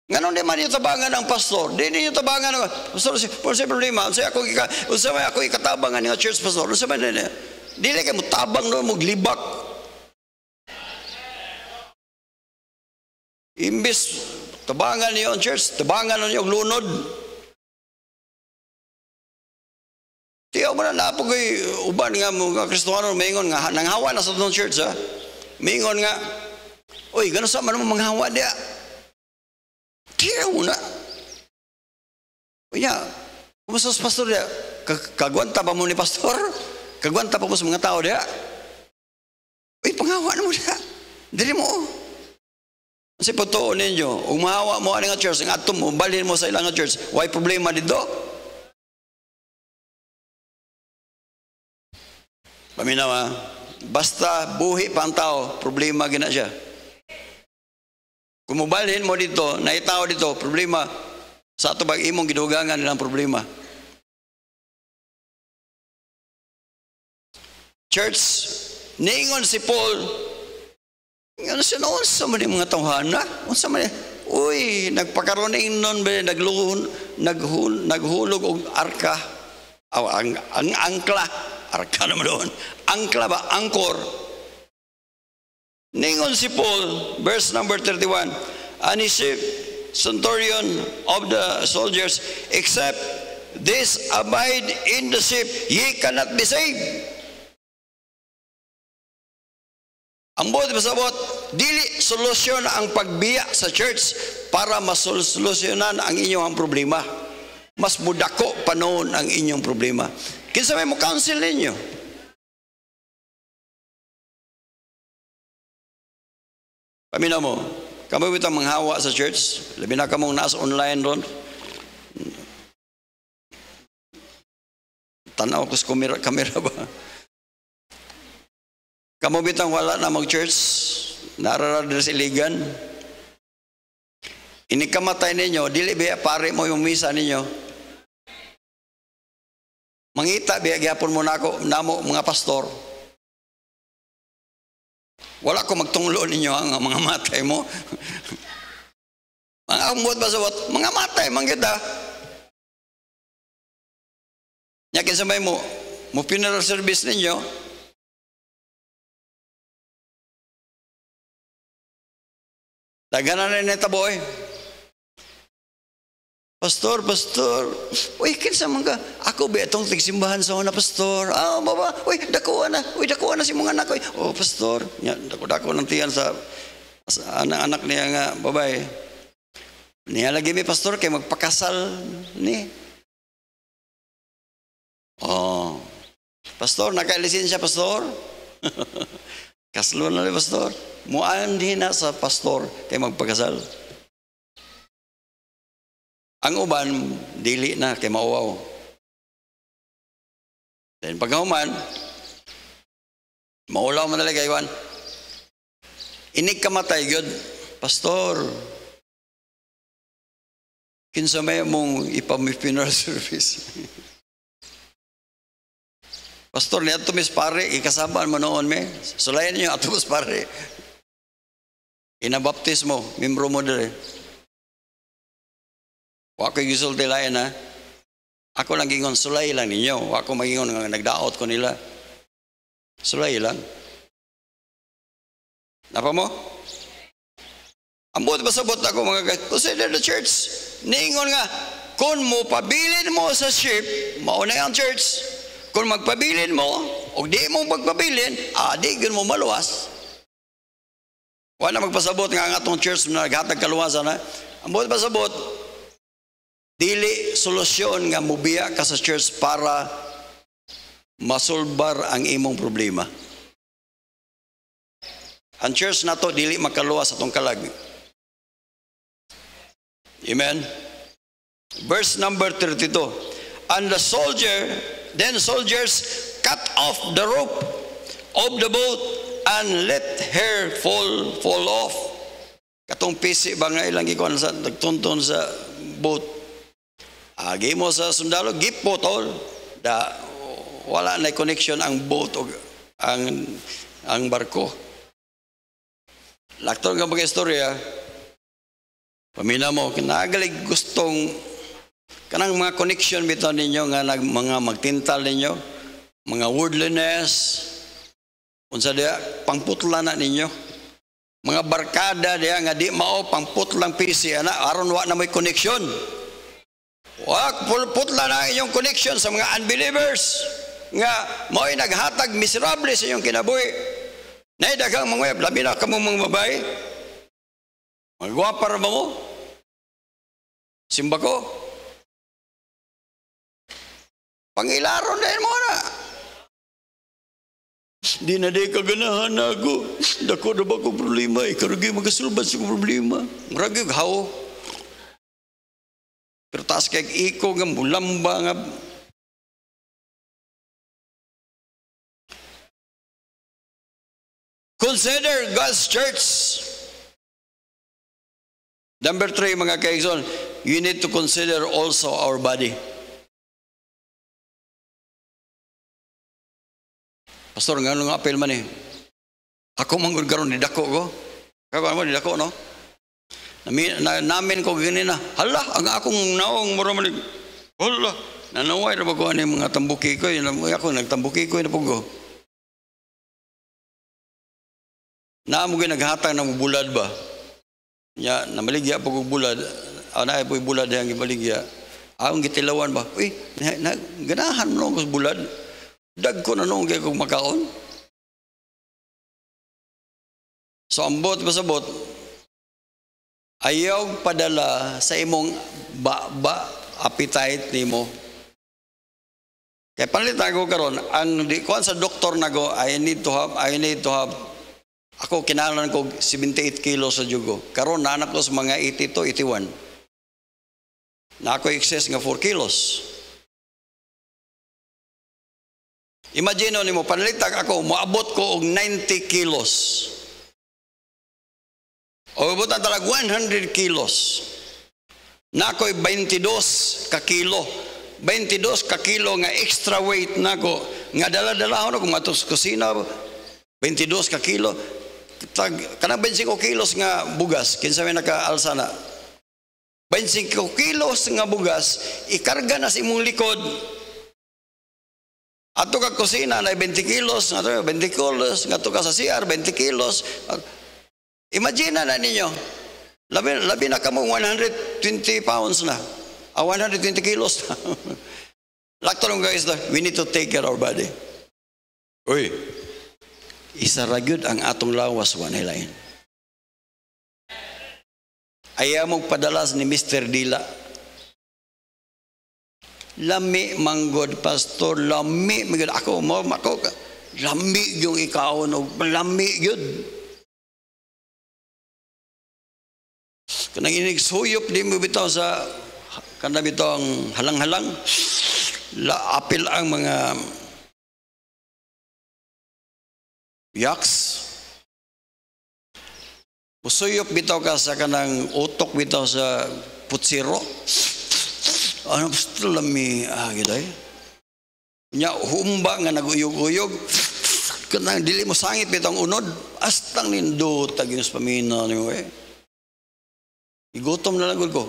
Nga Anong di man yung tabangan ng pastor? Di ninyo tabangan ng pastor. Kung sa problema, unsa ako ikatabangan ng church pastor. Unsa man nila? Dili kayo mo tabang doon, maglibak. Imbis tabangan niyo ang church, tabangan niyo ang lunod. Tiyaw mo na napag uban nga mga Kristiyano, maingon nga, nanghawa na sa itong church, ha? Maingon nga, uy, gano'n sa man mo manghawa diya. Tiyaw mo na. Uy, kumusta sa pastor diya? Kagwanta pa mo ni pastor? Kagwanta pa mo sa mga tao diya? Uy, panghawa na mo diya. Dili mo. Kasi patuon ninyo, umahawa mo nga church, ang atom mo, balhin mo sa ilang church, why problema dito? Paminawa, basta buhi pa ang tao, problema gina siya. Kung mubalhin mo dito, naitao dito, problema, sa ato bang imong gidugangan nilang problema. Church, niingon si Paul, ano siya noon sa mga tawhana? Unsa man uy, nagpakaroning nun ba naghulog og arka? Ang angkla, arka naman doon. Angkla ba? Angkor. Ningon si Paul, verse number 31, and he said, centurion of the soldiers, except this abide in the ship, ye cannot be saved. Ang buot pasabot, dili solusyon ang pagbiya sa church para masolusyonan ang inyong problema. Mas mudako pa noon ang inyong problema. Kinsa may mo counsel ninyo? Paminaw mo, kamo bitang manghawa sa church, labi na kamong nasa online ron. Tanaw ko sa kamera ba? Kamo bitang wala na mag-church, nararada sa iligan. Inikamatay ninyo, dili biya pare mo yung misa ninyo. Mangita biya gyapon mo nako namo mga pastor. Wala ko magtunglo ninyo ang mga matay mo. Mga ambot ba sabot, mga matay man kita. Yakin sa may mo funeral service ninyo. Daganan na nita boy. Pastor, uy, kinsa man ka? Ako ba itong tigsimbahan sa una, pastor? Baba, uy, dakuha na si mga anak ko. Oh, pastor, dako ng tiyan sa anak niya nga, babay. Niya lagi may pastor, kay magpakasal ni. Oh, pastor, naka-lisensya, pastor? Kaslo na rin, pastor. Muan din na sa pastor, kay magpakasal. Ang uban, dili na kay mauwaw. Then pagkahuman, maulaw man talaga iwan. Inig kamatay gyud, pastor. Kinsa may mong ipami-funeral service. Pastor, niya tumis pare, ikasaban mo noon me. Sulayan niyo atus pare. Inabaptis mo, membro mo dire. Wako gisulti lain na. Ako lang gingon sulay lang ninyo. Wako magingon nga nagdaot ko nila. Sulay lang. Napa mo? Ambot pasabot ako mga guys. Consider the church. Niingon nga, kung mo pabilin mo sa ship, mauna ang church. Kung magpabilin mo, o di mo magpabilin, di mo maluwas. Wala magpasabot nga ang atong church na naghatag kaluwasan na. Ambot pasabot, dili solusyon nga mubiya ka sa church para masolbar ang imong problema. Ang church na to dili makaluwas atong kalag. Amen. Verse number 32. And the soldiers cut off the rope of the boat and let her fall off. Katong pisi ba nga ilang ikuan sa nagtunton sa boat. Agi mo sa sundalo, gipotol. Wala na connection ang boat o ang barko. Lakton nga mga istorya, Pamina mo, kinagalig gustong, kanang mga connection bitaw ninyo, nga mga magtintal ninyo, mga wordliness, unsa diya, pangputla na ninyo. Mga barkada diya, nga di mao, pangputlang PC, aron wa na may connection. Putla na inyong connection sa mga unbelievers, nga mao'y naghatag miserable sa inyong kinabuhi. Naidagang mga labi na kamong mga babae, magwapar ba mo? Simba ko? Pangilaron dahil mo na. Di na di kaganahan na ako. Dako na ba kong problema? Ikaragay magasulban sa problema. Maragay how? Pero taas kay iko nga mulamba nga. Consider God's church. Number 3, mga kaigsoon, you need to consider also our body. Pastor, nga nga apel man eh. Ako manggod karon ni dako ko. Kako mo ni dako no? Namin ko ganina. Hala, ang akong naong mura man. Hala, nanaway ra ba ko ani mga tambuki ko, ako nagtambuki ko na pugo. Naamo gyud naghatag ng bulad ba? Nya namaligya pag bulad, ana ay bulad yang gibaligya. Ang gitilawan ba? Uy, ganahan mo ko bulad. Dag ko na nung kay kong makaon. So ambot pasabot, ayaw padala sa imong appetite nimo. Kaya palitan ko karon, ang di kuan sa doktor nago, I need to have. Ako kinahanglan ko 78 kilos sa jugo. Karon naanak ko sa mga 82, 81. Na ako excess nga 4 kilos. Imagine nimo panalitag ako, moabot ko og 90 kilos. O abutan talag 100 kilos. Na ako'y 22 ka kilo. 22 ka kilo nga extra weight nako. Nga dala-dalahon ako matos kusina. 22 ka kilo. Kanang 25 kilos nga bugas, kinsa may nakaalsa na. 25 kilos nga bugas, ikarga na sa imong likod. Ato ka kusina na 20 kilos, 20 kilos, ato ka sa CR, 20 kilos. Imagine na ninyo, labi na kamo 120 pounds na. 120 kilos na. Lakto lang guys, we need to take care of our body. Uy, isa ra gyud ang atong lawas wa lain. Ayaw mong padalas ni Mr. Dila. Lami manggod pastor, lami manggod ako lami yung ikaw no, lami gyud. Kanang inig suyop di mo bitaw sa kanang bitaw ang halang-halang. Apil ang mga yaks. Pusuyop bitaw ka sa kanang utok bitaw sa putsiro. Ano gusto lami giday? Nya humba nga naguyog-uyog. Kanang dili mo sangit bitaw ang unod. Astang nindot taginos pamina niyo eh. Igutom na lang ko.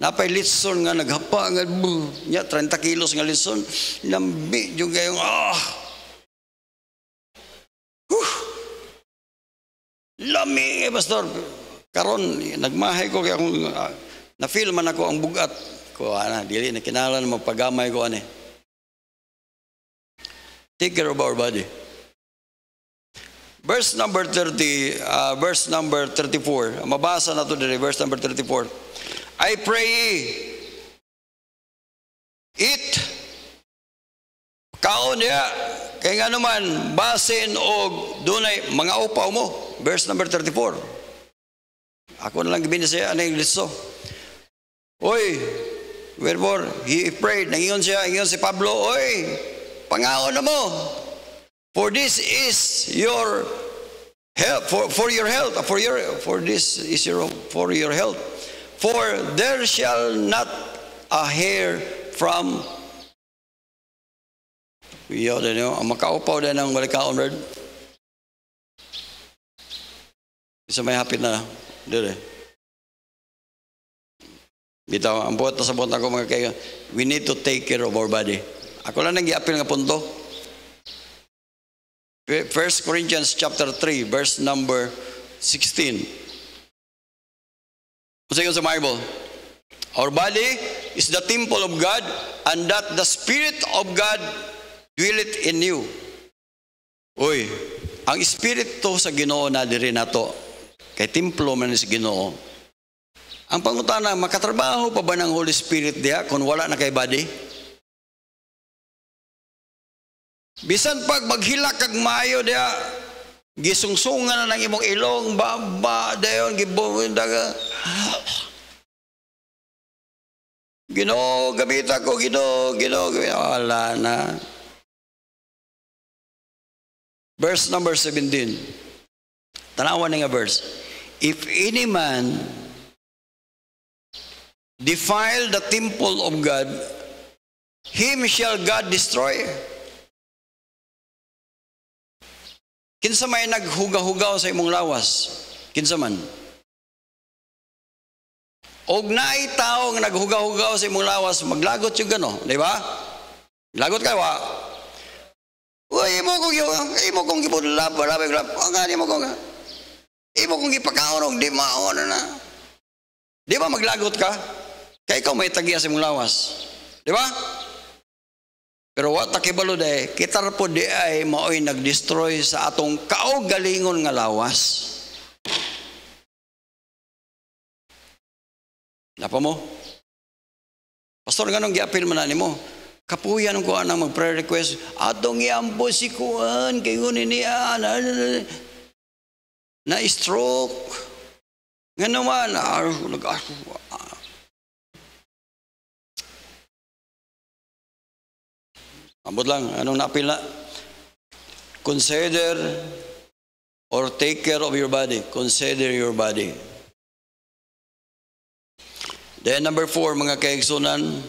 Napay litson nga naghapa nga nya 30 kilos nga litson. Lambi yung gayong lami pastor. Karon nagmahay ko kay akong na-feel man ako ang bugat ko dili na kinalan magpagamay ko ani. Take care of our body. Verse number 34. Mabasa na to dire verse number 34. I pray eat kaon niya kay nga naman basin og dunay mga upaw mo. Verse number 34. Ako na lang gibinasa anay listo. Oy, wherefore he prayed, nangingon si Pablo, oy, pangaon na mo. For this is your help, for your health, for your health. For there shall not a hair from ang makaupaw din ng walikaon red. Isa may hapit na Dire. Bitaw, ang buhat sa buhat ako mga kayo, we need to take care of our body. Ako lang nag-i-apil nga punto. 1 Corinthians chapter 3, verse number 16. Kasi sa Bible, our body is the temple of God, and that the Spirit of God dwelleth in you. Uy, ang Espiritu sa Ginoo na diri nato, kay templo man sa Ginoo. Ang pangutana, makatrabaho pa ba ng Holy Spirit diha kung wala na kay body? Bisan pag maghilak kag maayo diha, gisungsungan na ng imong ilong, baba dayon gibuhin daga. Ginoo, gamit ako, Ginoo, wala na. Verse number 17. Tanawan nga verse. If any man defile the temple of God, him shall God destroy. Kinsa may naghugaw-hugaw sa imong lawas? Kinsa man? Og naay tao nga naghugaw-hugaw sa imong lawas, maglagot yung gano, di ba? Lagot kayo, wa? Uy, imo kong gipudlap, barabay glap. Ang gani mo kong, imo kong gipakaon, di maon na. Di ba maglagot ka? Kaya ikaw may tagiya sa imong lawas. Di ba? Pero what takibalo day, kita po di ay maoy nag-destroy sa atong kaugalingon nga lawas. Napa mo? Pastor, ganong giapil man na mo. Kapuyan ko anang mag-prayer request. Atong iambo si Kuan, kayo niya, na-stroke. Nga naman, ambot lang, anong napil na? Consider or take care of your body. Consider your body. Then number 4, mga kaigsunan,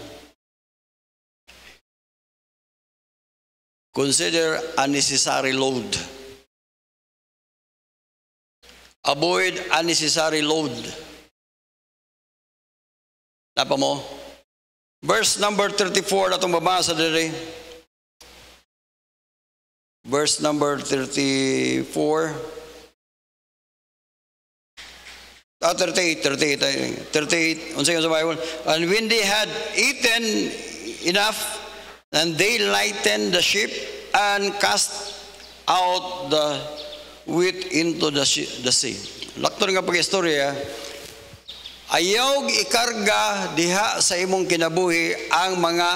consider unnecessary load. Avoid unnecessary load. Napa mo? Verse number 34 na itong babasa diri. Verse number 34. 38. Unsay sa Bible? And when they had eaten enough, and they lightened the ship and cast out the wheat into the sea. Lakto nga pag-istorya, ayaw ikarga diha sa imong kinabuhi ang mga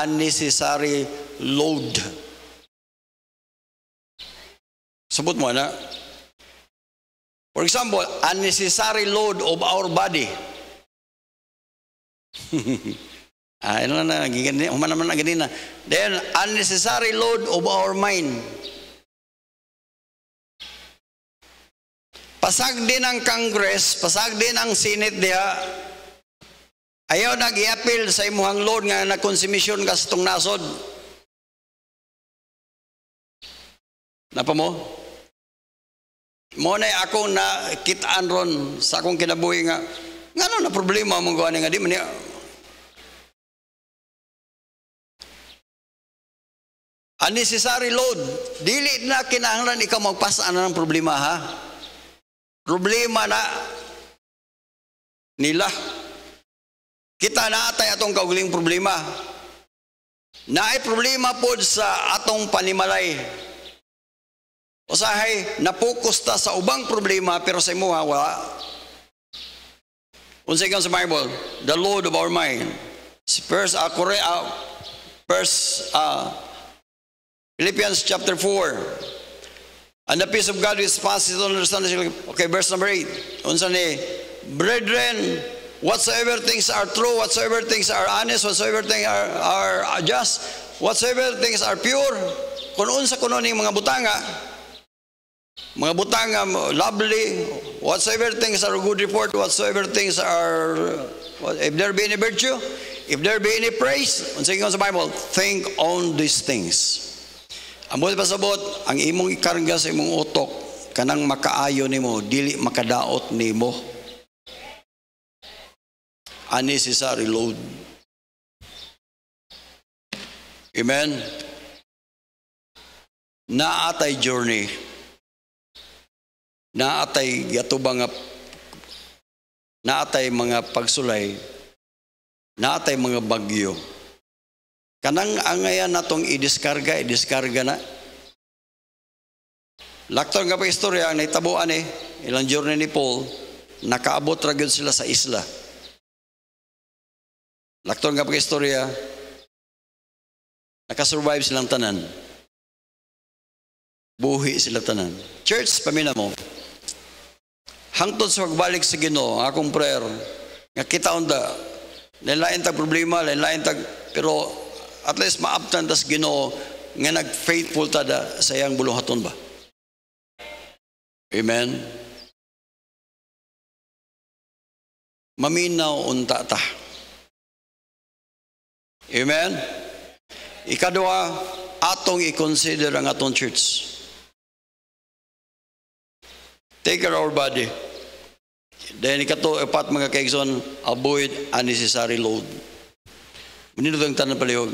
unnecessary load. Sabot mo na. For example, unnecessary load of our body. Ano na, human naman na ganina. Then, unnecessary load of our mind. Pasag din ang Congress, pasag din ang Senate diha. Ayaw nag-i-appeal sa imuhang load nga na-consumption ka sa itong nasod. Napa mo? Mo na ako na kitaan ron sa akong kinabuhi nga ngano na problema mong gawa nga di man niya. Unnecessary load. Dili na kinahanglan ikaw magpasaan ng problema, ha? Problema na nila. Kita na atay atong kaugaling problema. Naay problema po sa atong panimalay. Usahay, napokus ta sa ubang problema pero sa imuha, wala. Unsay kang sa Bible, the load of our mind. Philippians chapter 4. And the peace of God which passes all understanding. Okay, verse number 8. Unsa ni, brethren, whatsoever things are true, whatsoever things are honest, whatsoever things are just, whatsoever things are pure, kung unsa kuno ning mga butanga, lovely, whatsoever things are good report, whatsoever things are, if there be any virtue, if there be any praise, unsa sa Bible, think on these things. Ambot pasabot, ang imong ikarga sa imong utok, kanang makaayo nimo, dili makadaot nimo. unnecessary load. Amen? Naatay journey. Naatay gatubang naatay mga pagsulay. Naatay mga bagyo. Kanang angayan natong idiskarga na. Lakton nga pa istorya, ang naitabuan ilang journey ni Paul, nakaabot ra gyud sila sa isla. Lakton nga pa istorya, nakasurvive silang tanan. Buhi sila tanan. Church, pamina mo. Hangtod sa pagbalik sa Ginoo, akong prayer, nga kita onda, lain tag problema, lain tag, pero at least maaptan tas Ginoo, nga nag-faithful tada sa iyang buluhaton ba? Amen? Maminaw unta ta. Amen? Ikadua, atong i-consider ang atong church. Take care of our body. Then ikapat mga kaigsoon, avoid unnecessary load. Munino ang tanan palihog.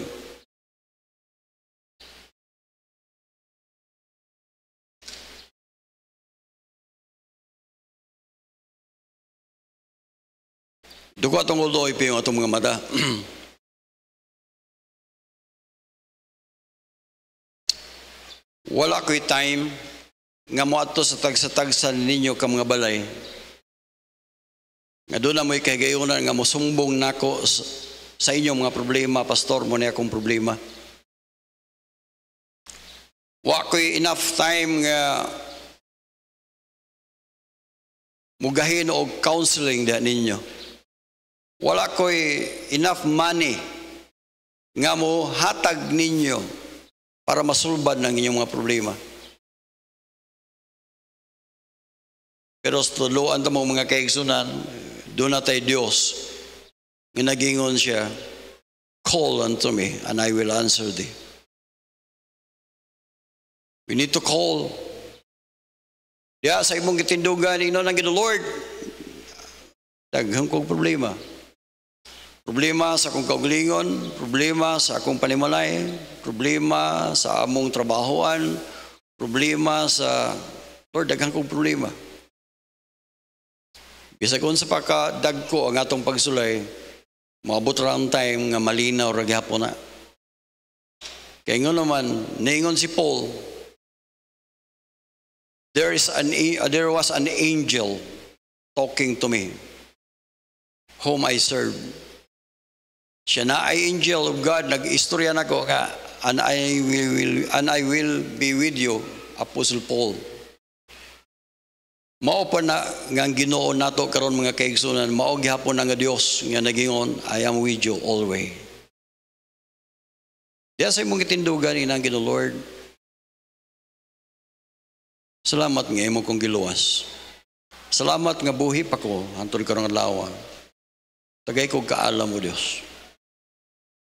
Dugo atong uldo ipiyong atong mga mata. Wala ko'y time nga mo ato sa tagsa ninyo ka mga balay. Nga doon na mo'y kagayunan nga mo sumbong nako sa inyong mga problema, pastor, mo na akong problema. Wa ko'y enough time nga mugahin o counseling da ninyo. Wala ko'y enough money nga mo hatag ninyo para masulbad ng inyong mga problema. Pero sa tuluan mo mga kaigsunan, doon na tayo Diyos, ginagingon siya, call unto me and I will answer thee. We need to call. Sa imong gitindugan, ino ng Lord, daghang kong problema. Problema sa akong kaugalingon, problema sa akong panimalay, problema sa among trabahoan, problema sa, Lord, daghang kong problema. Bisa kung sa pagkadagko ang atong pagsulay, maabot ra ang time nga malinaw ra gyapon na. Kaya nga naman, naingon si Paul, there was an angel talking to me, whom I serve. Siya na ay angel of God, nag-istorya na ko nga, and I will be with you, Apostle Paul. Mao pa na nga Ginoo nato karon mga kaigsunan, mao gihapon nga Dios nga nagingon, I am with you always. Diya sa imong gitindugan inang Ginoo Lord. Salamat nga imo kong giluwas. Salamat nga buhi pa ko hantod karong adlaw. Tagay ko kaalam mo Dios.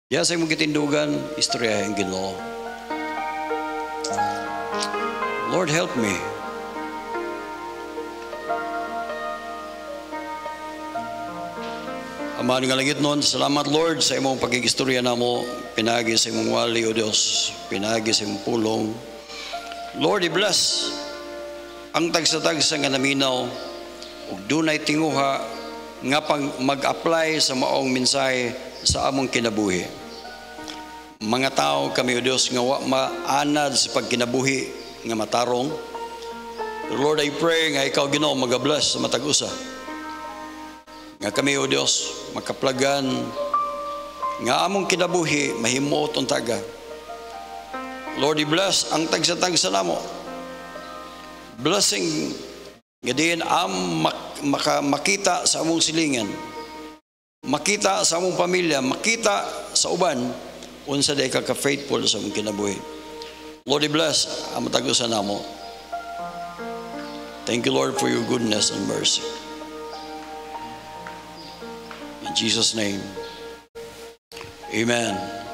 Diya sa imong gitindugan, istorya ang Ginoo. Lord, help me. Amahan nga langit noon, salamat Lord sa imong pagkikistorya na mo, pinagi sa imong wali o Diyos, pinagi sa imong pulong. Lord, i-bless ang tagsa-tagsa nga naminaw, ug dunay tinguha nga pang mag-apply sa maong mensahe sa among kinabuhi. Mga tao kami o Diyos nga wa maanad sa pagkinabuhi nga matarong. Lord, I pray nga ikaw Ginoo mag-bless sa matag usa. Nga kami o Diyos makaplagan nga among kinabuhi mahimuot untaga. Lord, i-bless ang tagsa-tagsa namo. Blessing nga diin makita sa among silingan, makita sa among pamilya, makita sa uban unsa day ka faithful sa among kinabuhi. Lord, i-bless ang matag-usa namo. Thank you Lord for your goodness and mercy. In Jesus' name, amen.